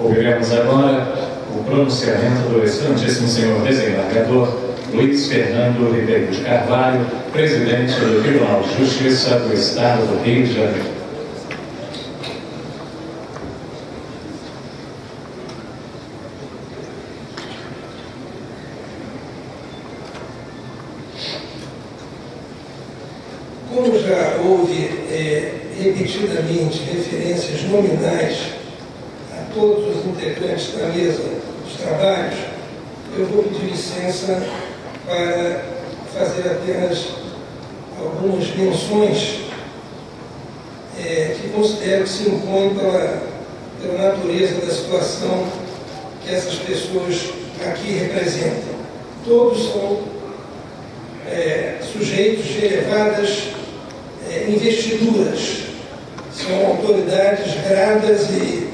Ouviremos agora o pronunciamento do excelentíssimo senhor desembargador Luiz Fernando Ribeiro de Carvalho, presidente do Tribunal de Justiça do Estado do Rio de Janeiro. Como já houve repetidamente referências nominais a todos os integrantes da mesa dos trabalhos, eu vou pedir licença para fazer apenas algumas menções que considero que se impõem pela natureza da situação que essas pessoas aqui representam. Todos são sujeitos de elevadas investiduras, são autoridades gradas e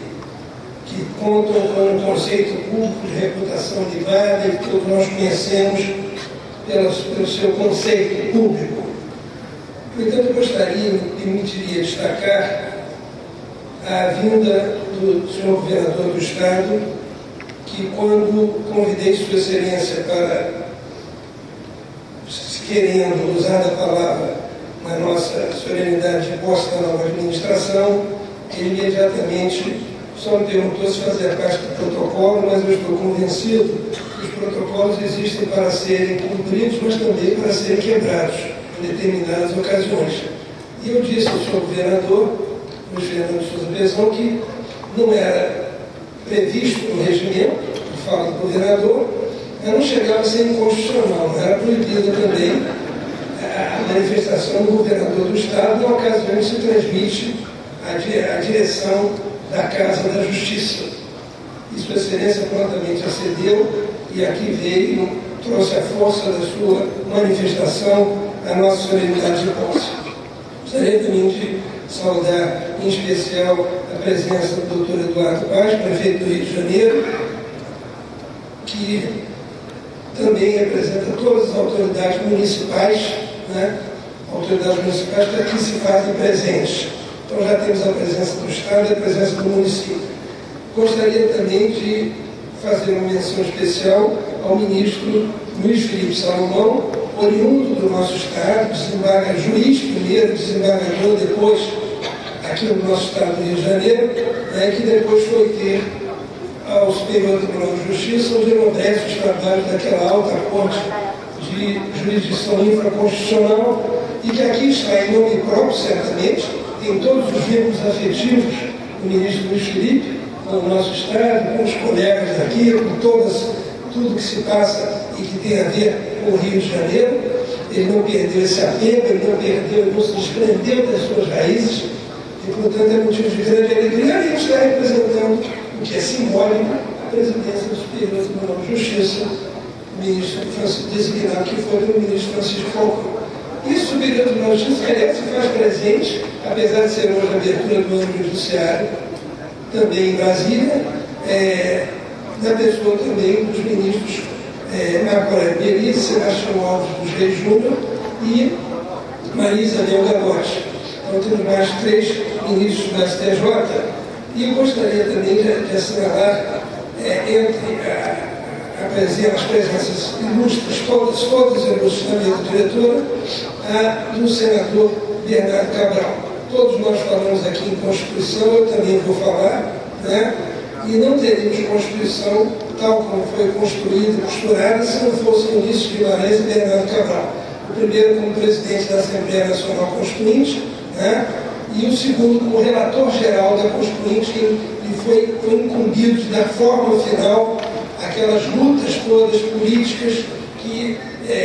que contam com um conceito público de reputação ilibada e que todos nós conhecemos pelo seu conceito público. No entanto, eu gostaria, me permitiria destacar a vinda do senhor governador do Estado, que quando convidei Sua Excelência para, querendo usar a palavra na nossa solenidade de posse da nova administração, ele imediatamente só me perguntou se fazia parte do protocolo, mas eu estou convencido que os protocolos existem para serem cumpridos, mas também para serem quebrados em determinadas ocasiões. E eu disse ao senhor governador, Luiz Fernando de Souza Pezão, que não era previsto no regimento, que fala do governador, mas não chegava a ser inconstitucional, não era proibida também a manifestação do governador do Estado na ocasião em que se transmite a direção da Casa da Justiça. E Sua Excelência prontamente acedeu e aqui veio, trouxe a força da sua manifestação à nossa solenidade de posse. Gostaria também de saudar em especial a presença do Dr. Eduardo Paz, prefeito do Rio de Janeiro, que também representa todas as autoridades municipais, autoridades municipais que aqui se fazem presentes. Então já temos a presença do Estado e a presença do município. Gostaria também de fazer uma menção especial ao ministro Luiz Felipe Salomão, oriundo do nosso Estado, juiz primeiro, desembargador depois, aqui no nosso Estado do Rio de Janeiro, que depois foi ter ao Superior Tribunal de Justiça, onde enobrece os trabalhos daquela alta corte de jurisdição infraconstitucional, e que aqui está em nome próprio, certamente, tem todos os vínculos afetivos do ministro Luiz Felipe, com o nosso Estado, com os colegas daqui, com tudo que se passa e que tem a ver com o Rio de Janeiro. Ele não perdeu esse apego, ele não se desprendeu das suas raízes, e, portanto, é motivo de grande alegria. E ele está representando, o que é simbólico, a presidência do Superior Tribunal de Justiça, o ministro designado que foi pelo ministro Francisco Falcão. E o Superior Tribunal de Justiça, aliás, se faz presente, apesar de ser hoje a abertura do ano judiciário, também em Brasília, na pessoa também dos ministros Marco Aurélio Perillo, Sebastião Alves dos Reis Júnior e Maria Isabel Galotti. Então temos mais 3 ministros da STJ. E eu gostaria também de assinalar, entre as presenças ilustres, todas ilustres na mesa diretora, a do senador Bernardo Cabral. Todos nós falamos aqui em Constituição, eu também vou falar, e não teríamos Constituição tal como foi construída e costurada se não fossem Ulisses Guimarães e Bernardo Cabral. O primeiro como presidente da Assembleia Nacional Constituinte, e o segundo como relator geral da Constituinte, que foi incumbido de dar forma final aquelas lutas todas políticas que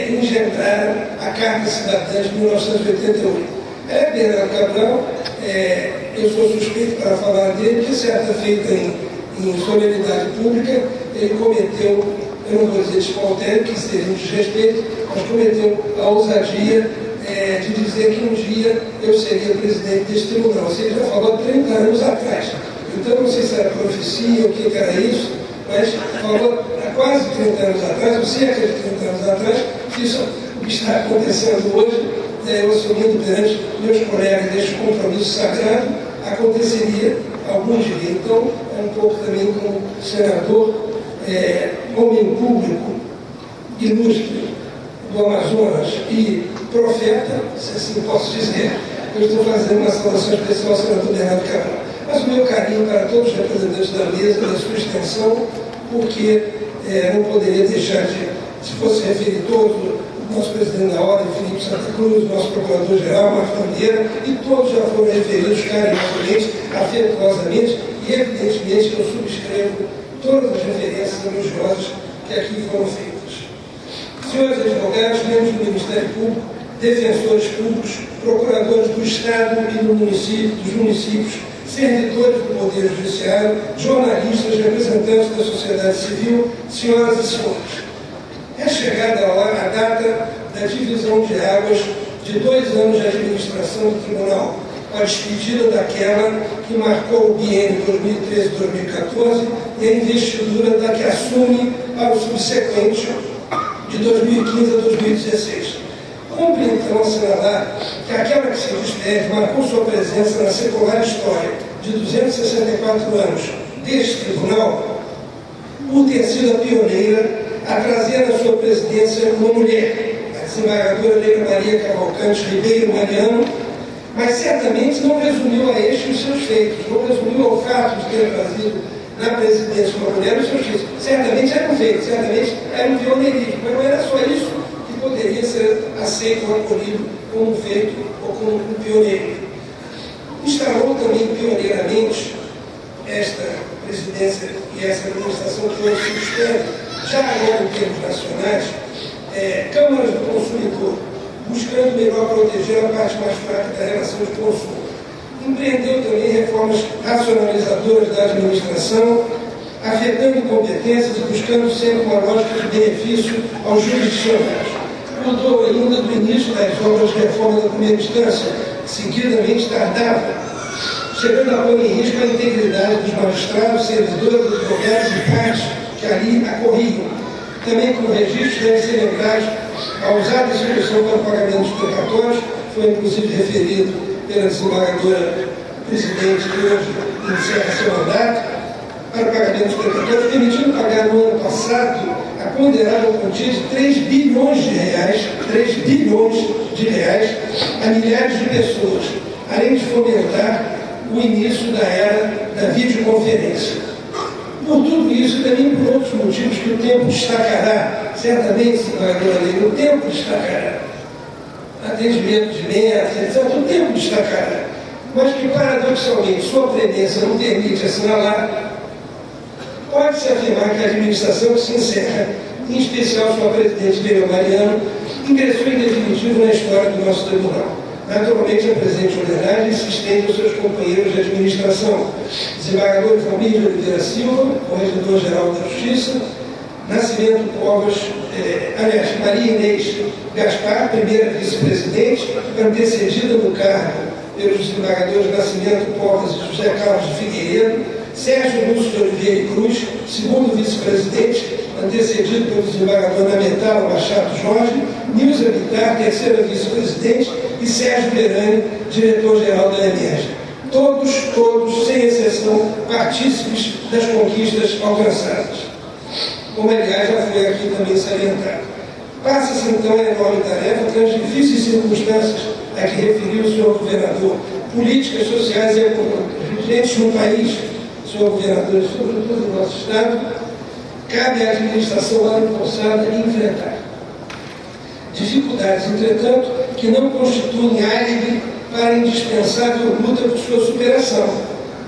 engendraram a Carta Cidadã de 1988. Bernardo Cabral, eu sou suspeito para falar dele, porque certa feita em solenidade pública, ele cometeu, eu não vou dizer despautério, que seria um desrespeito, mas cometeu a ousadia de dizer que um dia eu seria presidente desse tribunal. Você já falou 30 anos atrás. Então, não sei se era profecia ou o que era isso, mas falou há quase 30 anos atrás, ou cerca de 30 anos atrás, que isso, o que está acontecendo hoje, eu assumindo perante meus colegas deste compromisso sagrado, aconteceria alguns diriam. Então, é um pouco também como senador, homem público, ilustre do Amazonas e profeta, se assim posso dizer, eu estou fazendo uma saudação especial ao senador Bernardo Cabral. Mas o meu carinho para todos os representantes da mesa, da sua extensão, porque não poderia deixar de, se fosse referir todos, o nosso presidente da Ordem, Felipe Santa Cruz, o nosso procurador-geral, Marcos Bandeira, e todos já foram referidos carinhosamente, afetuosamente, e evidentemente eu subscrevo todas as referências elogiosas que aqui foram feitas. Senhores advogados, membros do Ministério Público, defensores públicos, procuradores do Estado e dos municípios, servidores do Poder Judiciário, jornalistas, representantes da sociedade civil, senhoras e senhores. É chegada a data da divisão de águas de 2 anos de administração do Tribunal, com a despedida daquela que marcou o biênio 2013-2014 e a investidura da que assume para o subsequente de 2015 a 2016. Cumpre, então, assinalar que aquela que se despede marcou sua presença na secular história de 264 anos deste tribunal, por ter sido a pioneira a trazer na sua presidência uma mulher, a desembargadora Leila Maria Cavalcante Ribeiro Mariano, mas certamente não resumiu a este os seus feitos, não resumiu ao fato de ter trazido na presidência uma mulher os seus feitos. Certamente era um feito, certamente era um pioneirismo, mas não era só isso que poderia ser aceito ou acolhido como um feito ou como um pioneirismo. Instalou também pioneiramente esta presidência e essa administração que hoje se sustenta, já agora em termos nacionais, câmaras do consumidor, buscando melhor proteger a parte mais fraca da relação de consumo. Empreendeu também reformas racionalizadoras da administração, afetando competências e buscando sempre uma lógica de benefício aos jurisdicionários. Mudou ainda do início das obras de reforma da primeira instância, seguidamente tardava, chegando a pôr em risco a integridade dos magistrados, servidores, advogados e partes que ali ocorriam. Também com registros devem ser lembrados a usar a distribuição para o pagamento dos precatórios, foi inclusive referido pela desembargadora presidente que hoje encerra seu mandato, para o pagamento dos precatórios, permitindo pagar no ano passado a ponderável quantia de 3 bilhões de reais a milhares de pessoas, além de fomentar o início da era da videoconferência. Por tudo isso, e também por outros motivos que o tempo destacará, certamente, senadora Leila, o tempo destacará. Atendimento de metas, etc., o tempo destacará. Mas que, paradoxalmente, sua presença não permite assinalar, pode-se afirmar que a administração que se encerra, em especial sua presidente Leila Mariano, ingressou em definitivo na história do nosso tribunal. Naturalmente, a presidente ordinária se estende aos seus companheiros de administração, desembargador Valmir de Oliveira Silva, corregedor-geral da Justiça, Nascimento Povas, Maria Inês Gaspar, primeira vice-presidente, antecedida no cargo pelos desembargadores Nascimento Povas e José Carlos de Figueiredo, Sérgio Lúcio de Oliveira e Cruz, segundo vice-presidente, antecedido pelo desembargador Nametal Machado Jorge, Nilza Bittar, terceira vice-presidente, e Sérgio Verani, diretor-geral da EMERG. Todos, sem exceção, partícipes das conquistas alcançadas. Como, aliás, já foi aqui também salientado. Passa-se, então, a enorme tarefa das difíceis circunstâncias a que referiu o senhor governador, políticas sociais e econômicas vigentes no país, senhor governador, e sobretudo no nosso Estado, cabe à administração lá impulsada enfrentar. Dificuldades, entretanto, que não constituem álibi para a indispensável luta por sua superação,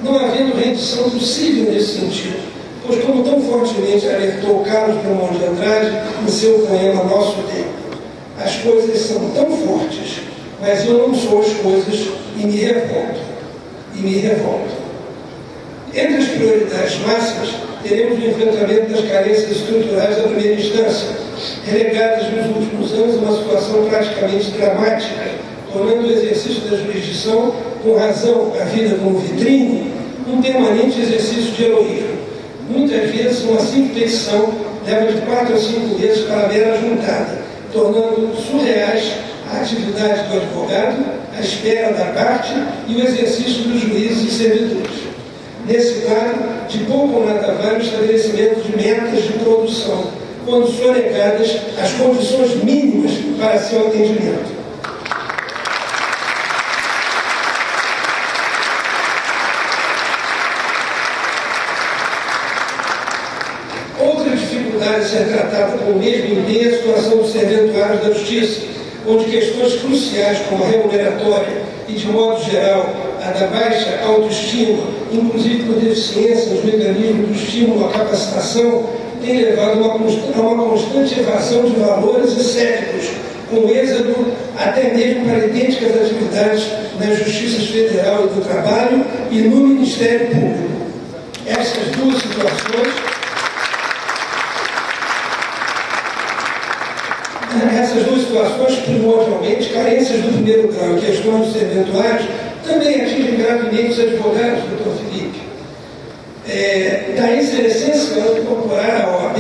não havendo rendição possível nesse sentido, pois, como tão fortemente alertou Carlos Drummond de Andrade em seu poema Nosso Tempo, as coisas são tão fortes, mas eu não sou as coisas e me revolto. Entre as prioridades máximas, teremos o enfrentamento das carências estruturais da primeira instância, relegadas nos últimos anos a uma situação praticamente dramática, tornando o exercício da jurisdição, com razão a vida como vitrine, um permanente exercício de heroísmo. Muitas vezes, uma simples petição leva de 4 a 5 meses para a mera juntada, tornando surreais a atividade do advogado, a espera da parte e o exercício dos juízes e servidores. Nesse plano, de pouco ou nada vale o estabelecimento de metas de produção, quando sonegadas as condições mínimas para seu atendimento. Outra dificuldade a ser tratada com o mesmo empenho é a situação dos serventuários da Justiça, onde questões cruciais como a remuneratória e, de modo geral, a da baixa autoestima, inclusive por deficiência nos mecanismos do estímulo à capacitação, tem levado a uma constante evasão de valores e cérebros, com êxodo até mesmo para idênticas atividades nas Justiças Federal e do Trabalho e no Ministério Público. Essas duas situações, primordialmente, carências do primeiro grau e questões dos serventuários, também atingem gravemente os advogados, doutor Felipe. Daí ser essencial incorporar a OAB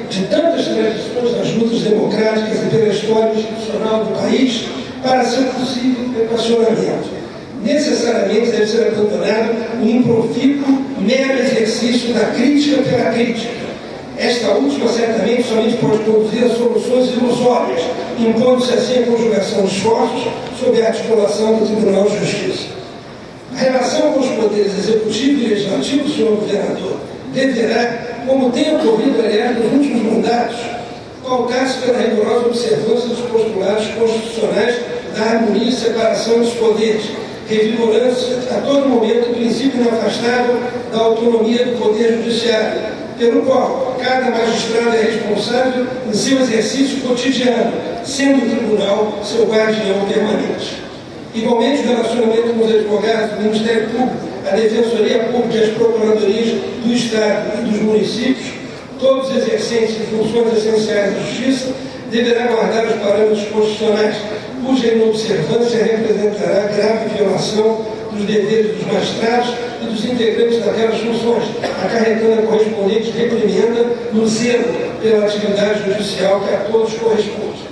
de tantas tradições das lutas democráticas e pela história institucional do país para seu possível equacionamento. Necessariamente deve ser abandonado o improfícuo mero exercício da crítica pela crítica. Esta última, certamente, somente pode conduzir a soluções ilusórias, impondo-se assim a conjugação de esforços sob a articulação do Tribunal de Justiça. A relação com os poderes executivo e legislativo, senhor governador, deverá, como tem ocorrido, aliás, nos últimos mandatos, pautar-se pela rigorosa observância dos postulados constitucionais da harmonia e separação dos poderes, revigorando-se a todo momento o princípio inafastável da autonomia do Poder Judiciário, pelo qual cada magistrado é responsável em seu exercício cotidiano, sendo o tribunal seu guardião permanente. Igualmente, o relacionamento com os advogados, o Ministério Público, a Defensoria Pública e as Procuradorias do Estado e dos municípios, todos exercentes de funções essenciais da Justiça, deverá guardar os parâmetros constitucionais, cuja inobservância representará grave violação dos deveres dos magistrados e dos integrantes daquelas funções, acarretando a correspondente reprimenda no zelo pela atividade judicial que a todos corresponde.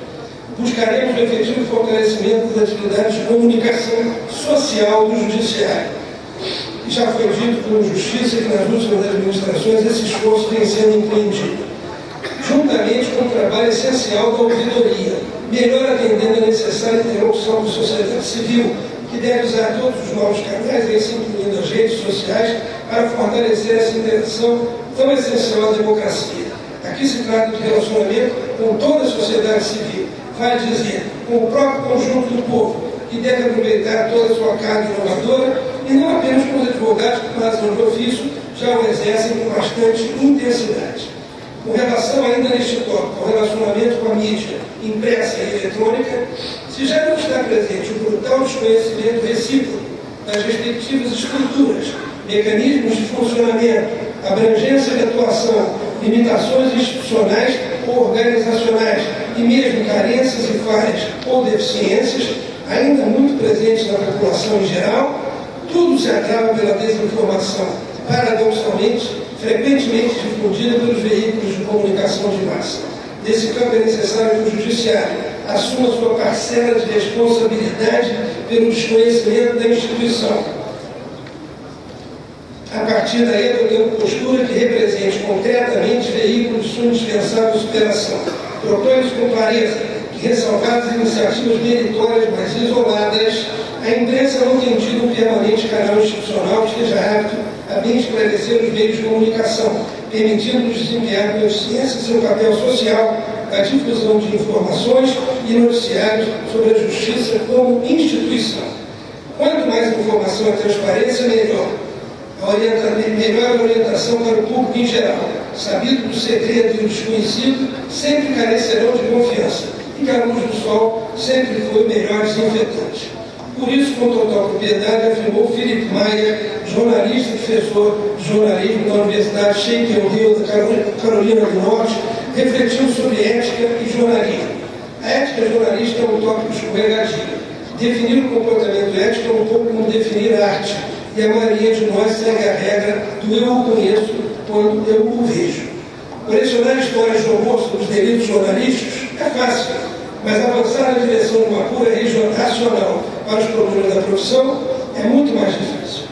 Buscaremos o efetivo fortalecimento das atividades de comunicação social do Judiciário. E já foi dito por Justiça que nas últimas administrações esse esforço vem sendo empreendido, juntamente com o trabalho essencial da ouvidoria, melhor atendendo a necessária interlocução da sociedade civil, que deve usar todos os novos canais, aí se incluindo as redes sociais, para fortalecer essa interação tão essencial à democracia. Aqui se trata de relacionamento com toda a sociedade civil, vale dizer, com o próprio conjunto do povo, que deve aproveitar toda a sua carga inovadora, e não apenas com os advogados que, por razão de ofício, já o exercem com bastante intensidade. Com relação ainda neste tópico ao relacionamento com a mídia impressa e eletrônica, se já não está presente o brutal desconhecimento recíproco das respectivas estruturas, mecanismos de funcionamento, abrangência de atuação, limitações institucionais ou organizacionais e mesmo carências e falhas ou deficiências, ainda muito presentes na população em geral, tudo se agrava pela desinformação, paradoxalmente, frequentemente difundida pelos veículos de comunicação de massa. Nesse campo é necessário que o Judiciário assuma sua parcela de responsabilidade pelo desconhecimento da instituição. A partir daí, adotando postura que represente concretamente veículos de sua indispensável superação. Proponho-lhes com clareza que, ressalvadas iniciativas meritórias mais isoladas, a imprensa não tem tido um permanente canal institucional que esteja apto a bem esclarecer os meios de comunicação, permitindo-nos desempenhar com eficiência seu papel social na difusão de informações e noticiários sobre a justiça como instituição. Quanto mais informação e transparência, melhor. Melhor a orientação para o público em geral, sabido do segredo e do desconhecido, sempre carecerão de confiança, e que a luz do sol sempre foi o melhor desinfetante. Por isso, com total propriedade, afirmou Felipe Maia, jornalista e professor de jornalismo da Universidade Shaker Hill da Carolina do Norte, refletindo sobre ética e jornalismo. A ética jornalística é um tópico escorregadio. Definir o comportamento ético é um pouco como definir a arte, e a maioria de nós segue a regra do eu o conheço quando eu o vejo. Colecionar histórias de horror sobre os delitos jornalísticos é fácil, mas avançar na direção de uma cura racional para os problemas da profissão é muito mais difícil.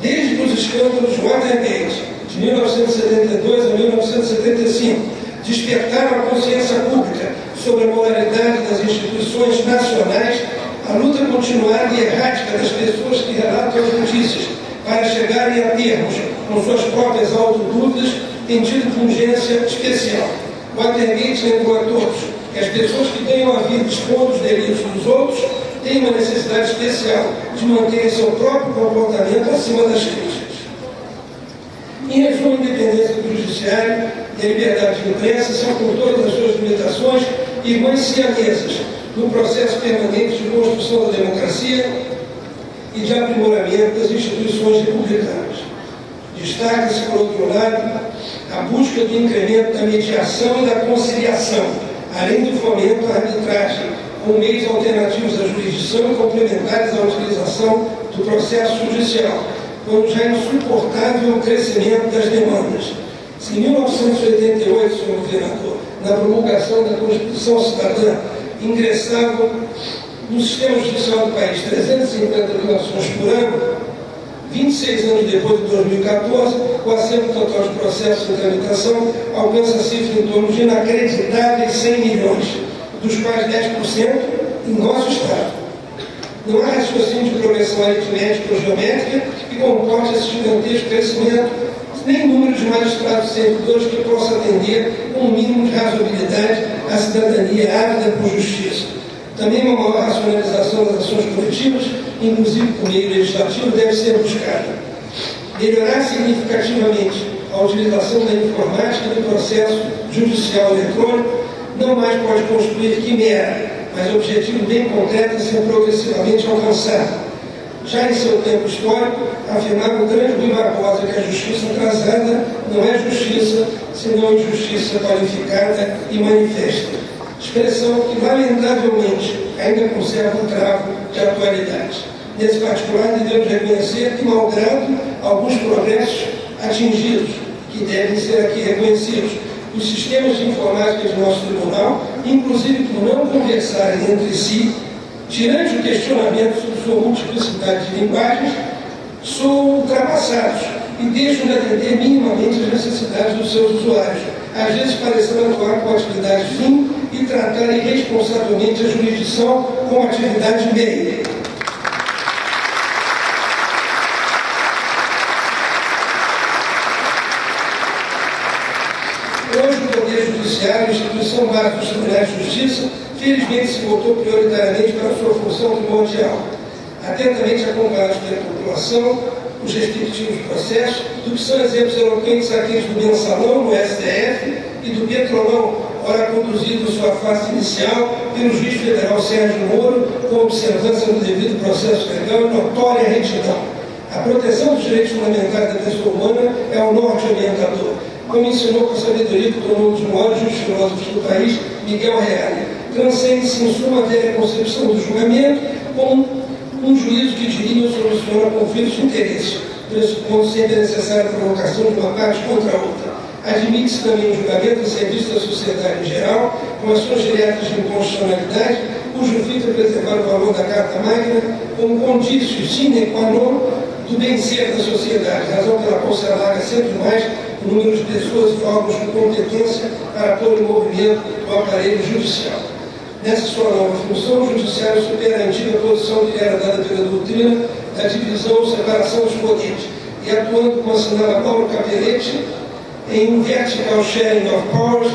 Desde que os escândalos Watergate, de 1972 a 1975, despertaram a consciência pública sobre a moralidade das instituições nacionais, a luta continuada e errática das pessoas que relatam as notícias para chegarem a termos com suas próprias autodúvidas tem tido pungência especial. Watergate lembrou a todos que as pessoas que ganham a vida expondo os delitos dos outros têm uma necessidade especial de manter seu próprio comportamento acima das críticas. Em resumo, a independência do judiciário e a liberdade de imprensa são, com todas as suas limitações, irmãs siamesas no processo permanente de construção da democracia e de aprimoramento das instituições republicanas. Destaca-se, por outro lado, a busca do incremento da mediação e da conciliação, além do fomento à arbitragem, com meios alternativos à jurisdição e complementares à utilização do processo judicial, quando já é insuportável o crescimento das demandas. Se em 1988, senhor governador, na promulgação da Constituição Cidadã, ingressavam no sistema judicial do país 350 mil ações por ano, 26 anos depois de 2014, o acervo total de processos em tramitação alcança a cifra em torno de inacreditáveis 100 milhões, dos quais 10% em nosso Estado. Não há raciocínio de progressão aritmética ou geométrica que comporte esse gigantesco crescimento, nem número de magistrados servidores que possa atender com um mínimo de razoabilidade à cidadania ávida por justiça. Também uma maior racionalização das ações coletivas, inclusive por meio legislativo, deve ser buscada. Melhorar significativamente a utilização da informática e do processo judicial eletrônico não mais pode construir quimera, mas objetivo bem concreto a ser progressivamente alcançado. Já em seu tempo histórico, afirmava o grande Rui Barbosa que a justiça atrasada não é justiça, senão injustiça qualificada e manifesta. Expressão que, lamentavelmente, ainda conserva um travo de atualidade. Nesse particular, devemos reconhecer que, malgrado alguns progressos atingidos, que devem ser aqui reconhecidos, os sistemas de informática de nosso tribunal, inclusive por não conversarem entre si, tirante o questionamento sobre sua multiplicidade de linguagens, são ultrapassados e deixam de atender minimamente as necessidades dos seus usuários, às vezes parecendo atuar com atividade fim e tratar irresponsavelmente a jurisdição como atividade meio. Hoje o Poder Judiciário, a instituição básica dos tribunais de justiça, felizmente se voltou prioritariamente para a sua função primordial, atentamente acompanhados pela população, os respectivos processos, do que são exemplos eloquentes aqueles do mensalão no STF e do petrolão, ora conduzido em sua fase inicial pelo juiz federal Sérgio Moro, com observância do devido processo legal e notória retidão. A proteção dos direitos fundamentais da pessoa humana é o norte orientador, como ensinou com a sabedoria que tornou um dos maiores justos filósofos do país, Miguel Reale. Transcende-se em suma velha concepção do julgamento como um juízo que dirime ou soluciona conflitos de interesse, pressupondo sempre a necessária provocação de uma parte contra a outra. Admite-se também o julgamento a serviço da sociedade em geral, com ações diretas de inconstitucionalidade, cujo fim é preservar o valor da Carta Magna como condício sine qua non do bem-ser da sociedade, razão pela qual se alarga sempre mais o número de pessoas e órgãos com competência para pôr em movimento o aparelho judicial. Nessa sua nova função, o Judiciário supera a antiga posição que era dada pela doutrina da divisão ou separação dos poderes, e atuando, como assinala Paulo Capelletti, em um vertical sharing of powers,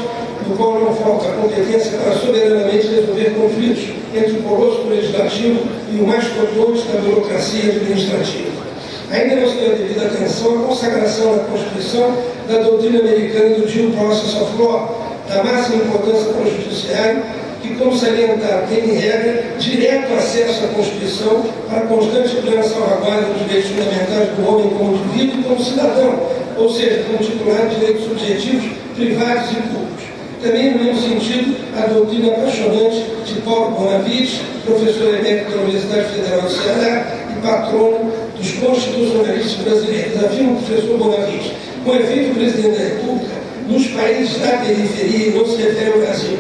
no qual não falta a competência para soberanamente resolver conflitos entre o colosso legislativo e o mastodonte da burocracia administrativa. Ainda não se deu a devida atenção à consagração da Constituição da doutrina americana do due process of law, da máxima importância para o Judiciário, que, como salientar, tem em regra direto acesso à Constituição para a constante e plena salvaguarda dos direitos fundamentais do homem como indivíduo e como cidadão, ou seja, como titular de direitos subjetivos, privados e públicos. Também, no mesmo sentido, a doutrina apaixonante de Paulo Bonavides, professor emérito da Universidade Federal do Ceará e patrono dos constitucionalistas brasileiros. Afirma o professor Bonavides: com efeito, o presidente da República, nos países da periferia, não se refere ao Brasil,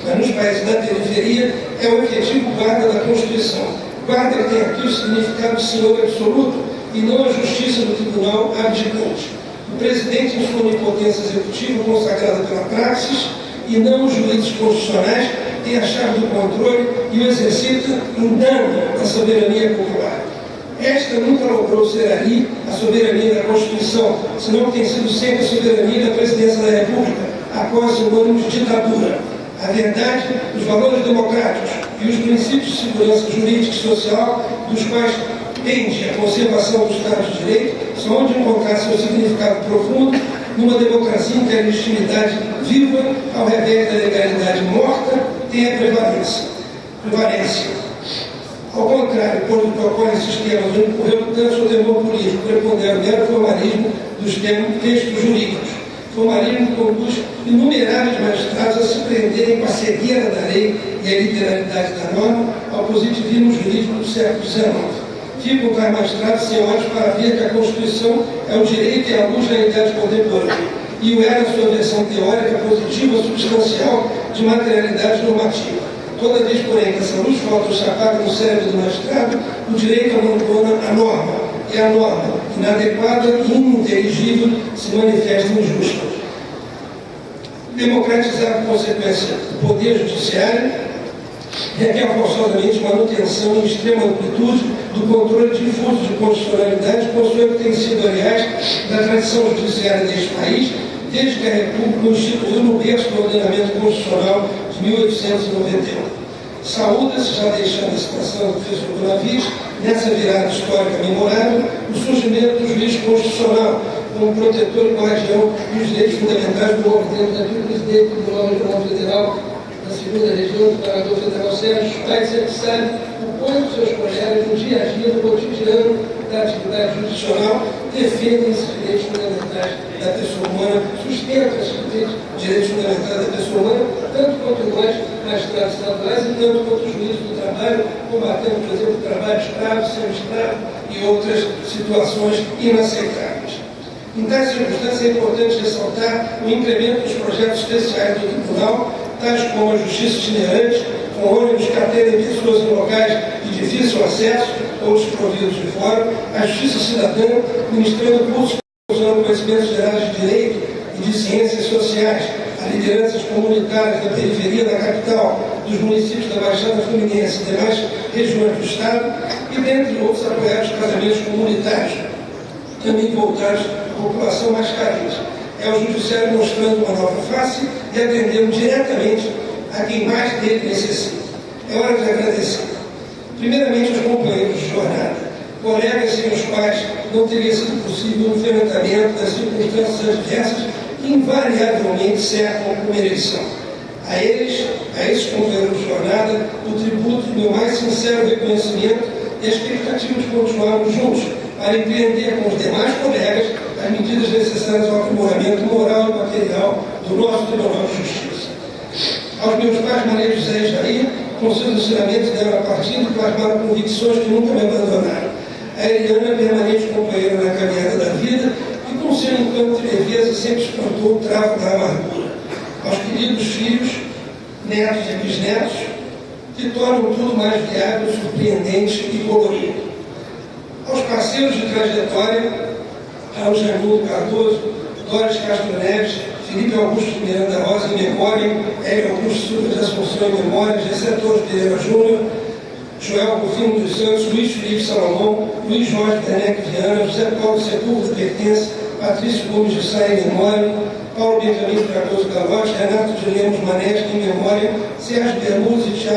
mas nos países da periferia, é o efetivo guarda da Constituição. Guarda que tem aqui o significado de senhor absoluto, e não a justiça do tribunal abdicante. O presidente, em sua onipotência executiva consagrada pela praxis, e não os juízes constitucionais, tem a chave do controle e o exercita em dano da soberania popular. Esta nunca logrou ser ali a soberania da Constituição, senão tem sido sempre a soberania da Presidência da República, após o ano de ditadura. A verdade, os valores democráticos e os princípios de segurança jurídica e social, dos quais pende a conservação do Estado de Direito, são onde encontrar seu significado profundo numa democracia em que a legitimidade viva, ao revés da legalidade morta, tem a prevalência. Ao contrário, quando propõe sistemas de relutância ou temor político, prepondera o mero formalismo dos textos jurídicos. Formalismo que conduz inumeráveis magistrados a se prenderem com a cegueira da lei e a literalidade da norma ao positivismo jurídico do século XIX. Ficam tais magistrados sem olhos para ver que a Constituição é o direito e a luz da idade contemporânea, e o é na sua versão teórica, positiva, substancial, de materialidade normativa. Toda vez, porém, que essa luz falta ou se apaga no cérebro do magistrado, o direito abandona a norma, e a norma, inadequada e ininteligível, se manifesta injusta. Democratizar, por consequência, o poder judiciário requer forçosamente manutenção em extrema amplitude do controle difuso de constitucionalidade, consuelo que tem sido, aliás, da tradição judiciária deste país, desde que a República o instituiu no berço do ordenamento constitucional de 1891. Saúda-se, já deixando a citação do professor Bonavides, nessa virada histórica memorável, o surgimento do juiz constitucional como protetor e guardião dos direitos fundamentais do homem, dentro daquilo que o presidente do Tribunal Regional Federal da segunda região, do Governador Federal Sérgio Paes, sempre sabe o quanto seus colegas no dia a dia, no cotidiano da atividade judicional, defendem esses direitos fundamentais da pessoa humana, sustentam esses direitos fundamentais da pessoa humana, tanto quanto nós, magistrados estaduais, e tanto quanto os juízes do trabalho, combatendo, por exemplo, o trabalho escravo, semi-escravo e outras situações inaceitáveis. Em tais circunstâncias, é importante ressaltar o incremento dos projetos especiais do Tribunal, tais como a justiça itinerante, com ônibus que atendem pessoas em locais de difícil acesso ou desprovidos de fora, a justiça cidadã, ministrando cursos usando conhecimentos gerais de direito e de ciências sociais, a lideranças comunitárias da periferia da capital, dos municípios da Baixada Fluminense e demais regiões do Estado, e dentre outros apoiados casamentos comunitários, também voltados à população mais carente. É o Judiciário mostrando uma nova face e atendendo diretamente a quem mais dele necessita. É hora de agradecer. Primeiramente, aos companheiros de jornada, colegas sem os quais não teria sido possível o enfrentamento das circunstâncias adversas que invariavelmente cercam uma eleição. A esses companheiros de jornada, o tributo do meu mais sincero reconhecimento e a expectativa de continuarmos juntos para empreender com os demais colegas as medidas necessárias ao aprimoramento moral e material do nosso Tribunal de Justiça. Aos meus pais, Maria José e Jair, com seus ensinamentos deram a partida e plasmaram convicções que nunca me abandonaram. A Eliana, permanente companheira na caminhada da vida, e com seu encanto e leveza sempre espantou o travo da amargura. Aos queridos filhos, netos e bisnetos, que tornam tudo mais viável, surpreendente e colorido. Aos parceiros de trajetória, ao Jaimundo Cardoso, Doris Castro Neves, Felipe Augusto Miranda Rosa em memória, Hélio Augusto Silva de Assunção em memória, Gessé Torres Pereira Júnior, Joel Rufino dos Santos, Luiz Felipe Salomão, Luiz Jorge Werneck Viana, José Paulo Sepúlveda Pertence, Patrício Gomes de Sá em memória, Paulo Benjamin Cardoso Galote, Renato de Lemos Manesco em memória, Sérgio Bermúdez e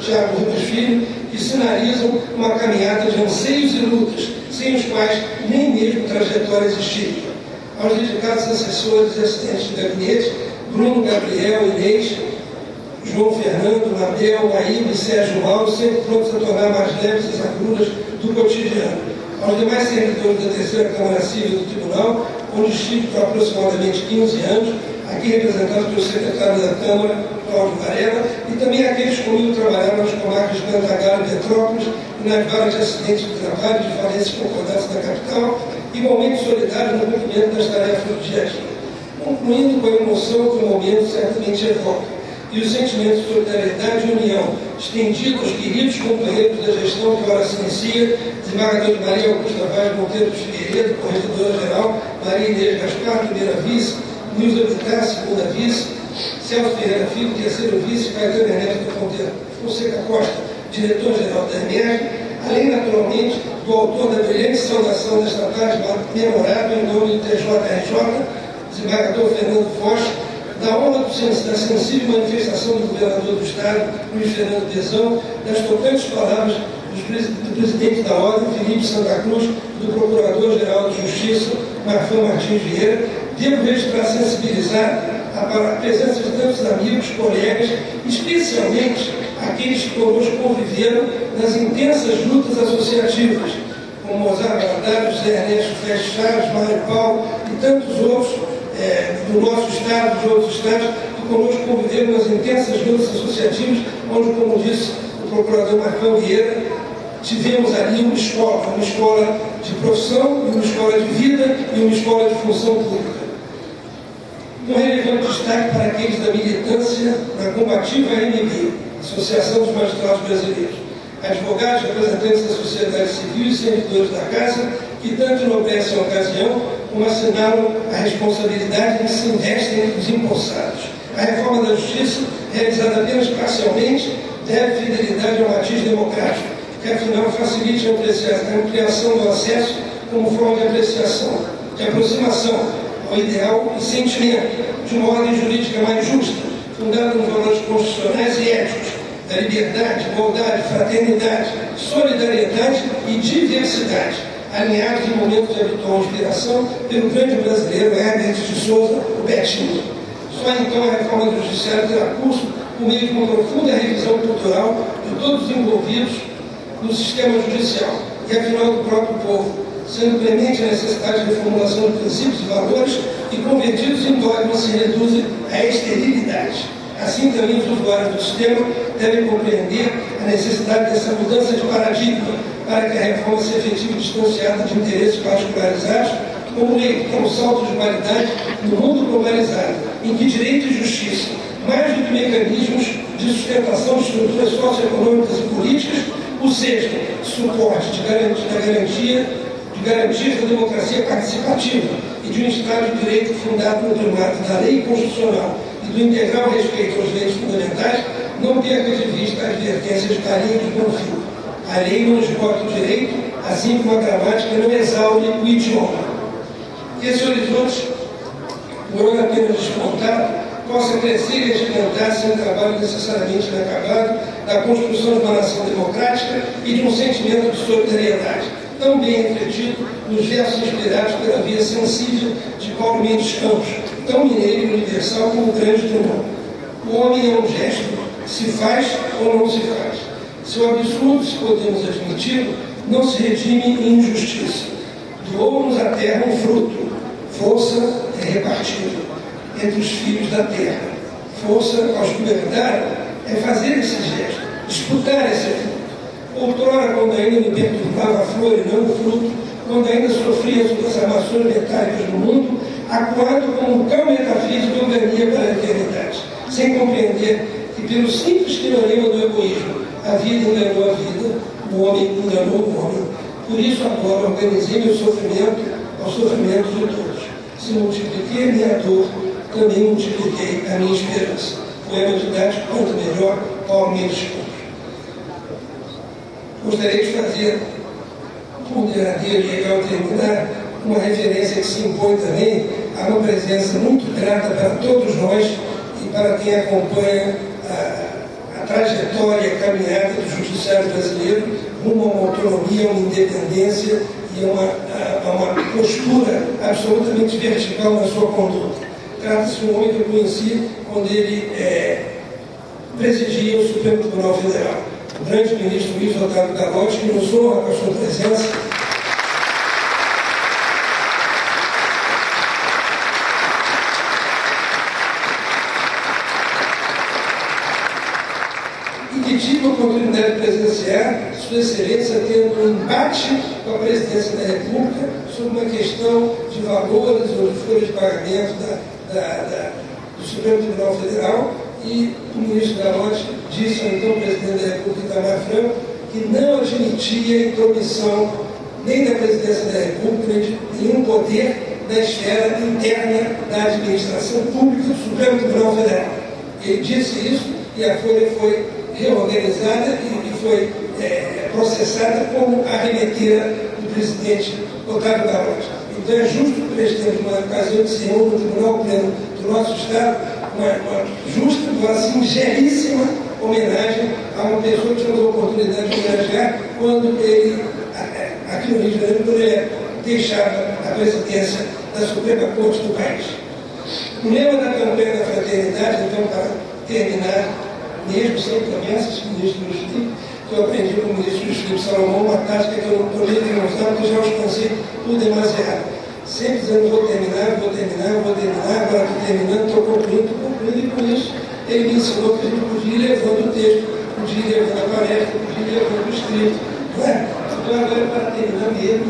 Thiago Rubens Filho, que sinalizam uma caminhada de anseios e lutas, sem os quais nem mesmo trajetória existiria. Aos dedicados assessores e assistentes de gabinete, Bruno, Gabriel, Inês, João Fernando, Mabel, Aíbe e Sérgio Mauro, sempre prontos a tornar mais leves as agruras do cotidiano. Aos demais servidores da terceira Câmara Civil do Tribunal, onde estive por aproximadamente 15 anos, aqui representado pelo secretário da Câmara, Cláudio Varela, e também aqueles que comigo trabalharam nas comarcas de Cantagalo e Petrópolis, e nas varas de acidentes de trabalho, de falências concordadas da capital, igualmente solidários no cumprimento das tarefas do dia a dia. Concluindo com a emoção que o momento certamente evoca, e o sentimento de solidariedade e união estendido aos queridos companheiros da gestão que ora se inicia, desembargador de Maria Augusta Vaz Monteiro de Figueiredo, corregedora-geral, Maria Inês Gaspar, primeira vice, Nilza Vittar, segunda vice, Celso Ferreira Filho, terceiro vice, Caetano Ernesto Fonseca Costa, diretor-geral da EMERG, além, naturalmente, do autor da brilhante saudação desta tarde memorável em nome do TJRJ, desembargador Fernando Foz, da honra da sensível manifestação do governador do Estado, Luiz Fernando Pezão, das tocantes palavras do presidente da Ordem, Felipe Santa Cruz, do Procurador-Geral de Justiça, Marfã Martins Vieira, devo registrar sensibilizar a presença de tantos amigos, colegas, especialmente aqueles que conosco conviveram nas intensas lutas associativas, como Mozart Valadares, José Ernesto Feste Chaves, Mário Paulo e tantos outros do nosso Estado, de outros Estados, que conosco conviveram nas intensas lutas associativas, onde, como disse o procurador Marcão Vieira, tivemos ali uma escola de profissão, uma escola de vida e uma escola de função pública. Um relevante destaque para aqueles da militância na combativa AMB, Associação dos Magistrados Brasileiros, advogados, representantes da sociedade civil e servidores da Casa, que tanto enobrecem a ocasião, como assinalam a responsabilidade em que se investem os empossados. A reforma da Justiça, realizada apenas parcialmente, deve fidelidade ao matiz democrático, que afinal facilite a ampliação do acesso como forma de apreciação, de aproximação ao ideal e sentimento de uma ordem jurídica mais justa, fundada nos valores constitucionais e éticos, da liberdade, igualdade, fraternidade, solidariedade e diversidade, alinhados em momentos de habitual inspiração pelo grande brasileiro Herbert de Souza, o Betinho. Só então a reforma do Judiciário terá curso por meio de uma profunda revisão cultural de todos os envolvidos no sistema judicial e, afinal, do próprio povo, sendo premente a necessidade de reformulação de princípios e valores que, convertidos em dogmas, se reduzem à esterilidade. Assim, também, os usuários do sistema devem compreender a necessidade dessa mudança de paradigma para que a reforma seja efetiva e distanciada de interesses particularizados, como um salto de qualidade no mundo globalizado, em que direito e justiça, mais do que mecanismos de sustentação de estruturas socioeconômicas e políticas, ou seja, suporte de garantias da democracia participativa e de um Estado de Direito fundado no primato da lei constitucional e do integral respeito aos direitos fundamentais, não perca de vista as advertências de Carinho de Bonfim. A lei não esgota o direito, assim como a gramática não exaure o idioma. Que esse horizonte, por hora apenas despontado, possa crescer e agigantar-se em um trabalho necessariamente inacabado da construção de uma nação democrática e de um sentimento de solidariedade, tão bem refletido nos versos inspirados pela via sensível de Paulo Mendes Campos, tão mineiro e universal como o grande Drummond. O homem é um gesto, se faz ou não se faz. Seu absurdo, se podemos admiti-lo, não se redime em injustiça. Doou-nos a terra um fruto, força é repartida entre os filhos da terra. Força, aos que herdaram, é fazer esse gesto, disputar esse fruto. Outrora, quando ainda me perturbava a flor e não o fruto, quando ainda sofria as armações metálicas do mundo, acuado como um cão metafísico eu ganhia para a eternidade, sem compreender que, pelo simples teorema do egoísmo, a vida enganou a vida, o homem enganou o homem. Por isso, agora, organizei meu sofrimento ao sofrimento de todos. Se multipliquei a minha dor, também multipliquei a minha esperança. Poema didático, quanto melhor, Paulo Mendes Campos. Gostaria de fazer, como derradeiro e ao terminar, uma referência que se impõe também a uma presença muito grata para todos nós e para quem acompanha a trajetória e a caminhada do judiciário brasileiro rumo a uma autonomia, a uma independência e a uma postura absolutamente vertical na sua conduta. Trata-se de um homem que eu conheci quando ele presidia o Supremo Tribunal Federal. O grande ministro Luiz Otávio Galotti, que nos honra com a sua presença. E que tive a oportunidade de presenciar Sua Excelência tendo um embate com a Presidência da República sobre uma questão de valores ou de folha de pagamento do Supremo Tribunal Federal, e o ministro Gallotti disse ao então presidente da República, Itamar Franco, que não admitia intromissão nem da presidência da República, nem de nenhum poder da esfera interna da administração pública do Supremo Tribunal Federal. Ele disse isso e a Folha foi reorganizada e foi processada como arremeteira do presidente Otávio Gallotti. Então é justo que o presidente, numa ocasião de se reúne no Tribunal Pleno do nosso Estado, uma justa, uma singelíssima homenagem a uma pessoa que tivemos a oportunidade de homenagear quando ele, aqui no Rio de Janeiro, quando ele deixava a presidência da Suprema Corte do país. O lema da campanha da fraternidade, então, para terminar, mesmo sem promessas, ministro Luiz Felipe, que eu aprendi com o ministro Luiz Felipe Salomão, uma tática que eu não prometo que não usava, porque eu já os cansei por demasiado. Sempre dizendo, vou terminar, agora estou terminando, estou concluindo, e com isso ele me ensinou que a gente podia ir levando o texto, podia ir levando a palestra, podia ir levando o escrito. Não é? Então agora, para terminar mesmo,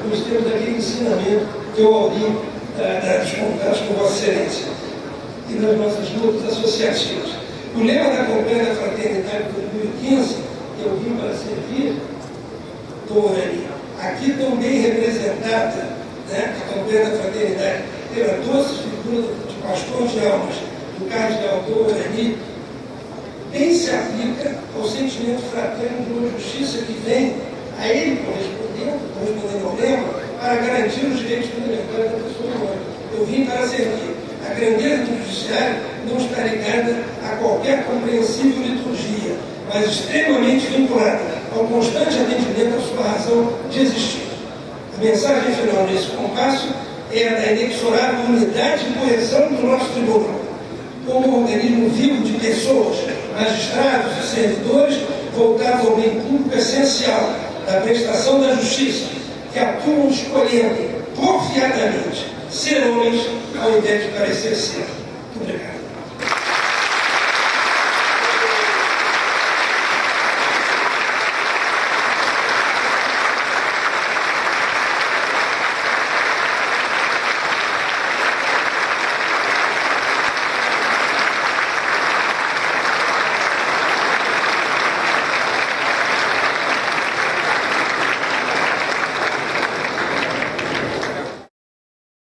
nós temos aquele ensinamento que eu ouvi dos contatos com Vossa Excelência e nas nossas lutas associativas. O lema da campanha da fraternidade de 2015, eu vim para servir, Torani, aqui tão bem representada, né, a campanha da fraternidade, pela doce figura de pastor de almas, do cardeal Torani, bem se aplica ao sentimento fraterno de uma justiça que vem a ele correspondendo ao lema, para garantir os direitos fundamentais da pessoa humana. Eu vim para servir. A grandeza do judiciário não está ligada a qualquer compreensível liturgia, mas extremamente vinculada ao constante atendimento à sua razão de existir. A mensagem final nesse compasso é a da inexorável unidade e correção do nosso tribunal, como um organismo vivo de pessoas, magistrados e servidores voltados ao bem público essencial da prestação da justiça, que atuam escolhendo porfiadamente ser homens ao invés de parecer ser. Muito obrigado.